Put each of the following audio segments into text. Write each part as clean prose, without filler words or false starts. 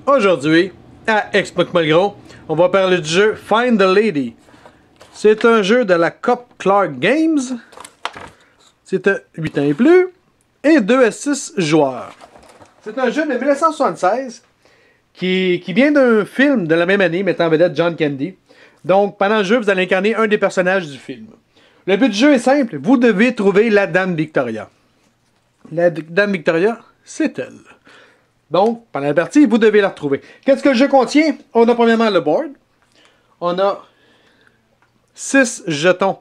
Aujourd'hui, à Explique-moi le gros, on va parler du jeu Find the Lady. C'est un jeu de la Cop Clark Games. C'est un 8 ans et plus. Et 2 à 6 joueurs. C'est un jeu de 1976 qui vient d'un film de la même année mettant en vedette John Candy. Donc, pendant le jeu, vous allez incarner un des personnages du film. Le but du jeu est simple. Vous devez trouver la Dame Victoria. La Dame Victoria, c'est elle. Donc, pendant la partie, vous devez la retrouver. Qu'est-ce que le jeu contient? On a premièrement le board. On a 6 jetons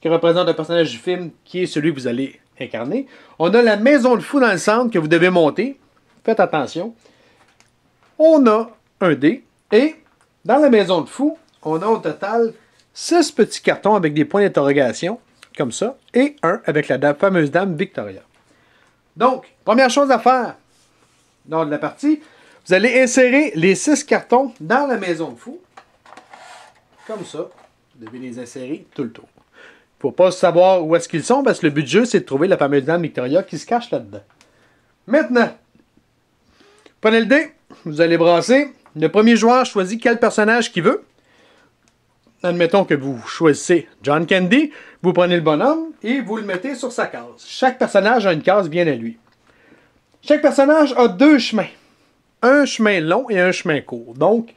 qui représentent un personnage du film qui est celui que vous allez incarner. On a la maison de fou dans le centre que vous devez monter. Faites attention. On a un dé. Et dans la maison de fou, on a au total 6 petits cartons avec des points d'interrogation, comme ça, et un avec la fameuse Dame Victoria. Donc, première chose à faire lors de la partie, vous allez insérer les 6 cartons dans la maison de fou. Comme ça. Vous devez les insérer tout le tour. Il ne faut pas savoir où est-ce qu'ils sont, parce que le but du jeu, c'est de trouver la fameuse Dame Victoria qui se cache là-dedans. Maintenant, prenez le dé, vous allez brasser. Le premier joueur choisit quel personnage qu'il veut. Admettons que vous choisissez John Candy, vous prenez le bonhomme et vous le mettez sur sa case. Chaque personnage a une case bien à lui. Chaque personnage a 2 chemins. Un chemin long et un chemin court. Donc,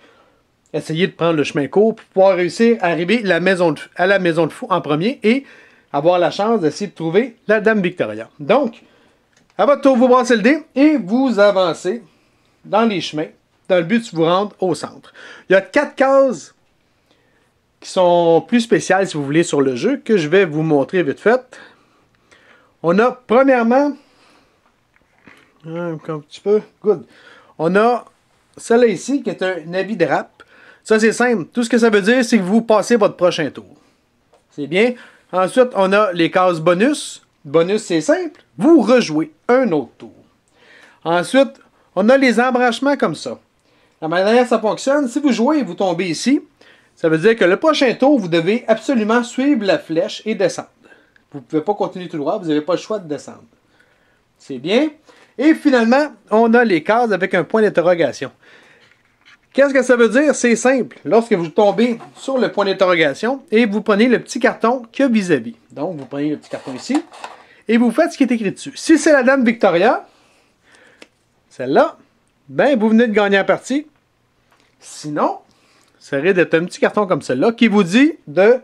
essayez de prendre le chemin court pour pouvoir réussir à arriver à la maison de fou en premier et avoir la chance d'essayer de trouver la Dame Victoria. Donc, à votre tour, vous brassez le dé et vous avancez dans les chemins dans le but de vous rendre au centre. Il y a 4 cases qui sont plus spéciales, si vous voulez, sur le jeu, que je vais vous montrer vite fait. On a, premièrement, un petit peu, good. On a celle-là ici, qui est un avis de rap. Ça, c'est simple. Tout ce que ça veut dire, c'est que vous passez votre prochain tour. C'est bien. Ensuite, on a les cases bonus. Bonus, c'est simple. Vous rejouez un autre tour. Ensuite, on a les embranchements comme ça. La manière dont ça fonctionne, si vous jouez et vous tombez ici, ça veut dire que le prochain tour, vous devez absolument suivre la flèche et descendre. Vous ne pouvez pas continuer tout droit, vous n'avez pas le choix de descendre. C'est bien. Et finalement, on a les cases avec un point d'interrogation. Qu'est-ce que ça veut dire? C'est simple. Lorsque vous tombez sur le point d'interrogation et vous prenez le petit carton qu'il y a vis-à-vis. Donc, vous prenez le petit carton ici et vous faites ce qui est écrit dessus. Si c'est la Dame Victoria, celle-là, ben vous venez de gagner la partie. Sinon, ça risque d'être un petit carton comme celui-là qui vous dit de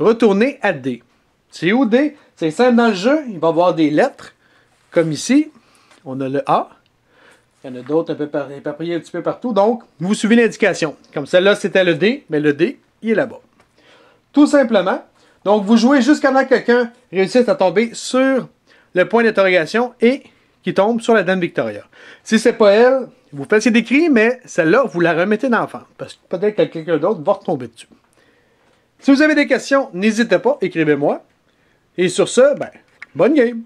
retourner à D. C'est où D? C'est simple dans le jeu. Il va y avoir des lettres. Comme ici, on a le A. Il y en a d'autres un peu éparpillés un petit peu partout. Donc, vous suivez l'indication. Comme celle-là, c'était le D. Mais le D, il est là-bas. Tout simplement. Donc, vous jouez jusqu'à ce que quelqu'un réussisse à tomber sur le point d'interrogation et qui tombe sur la Dame Victoria. Si c'est pas elle, vous faites ce décrit, mais celle-là, vous la remettez dans la fente. Parce que peut-être que quelqu'un d'autre va retomber dessus. Si vous avez des questions, n'hésitez pas, écrivez-moi. Et sur ce, ben, bonne game!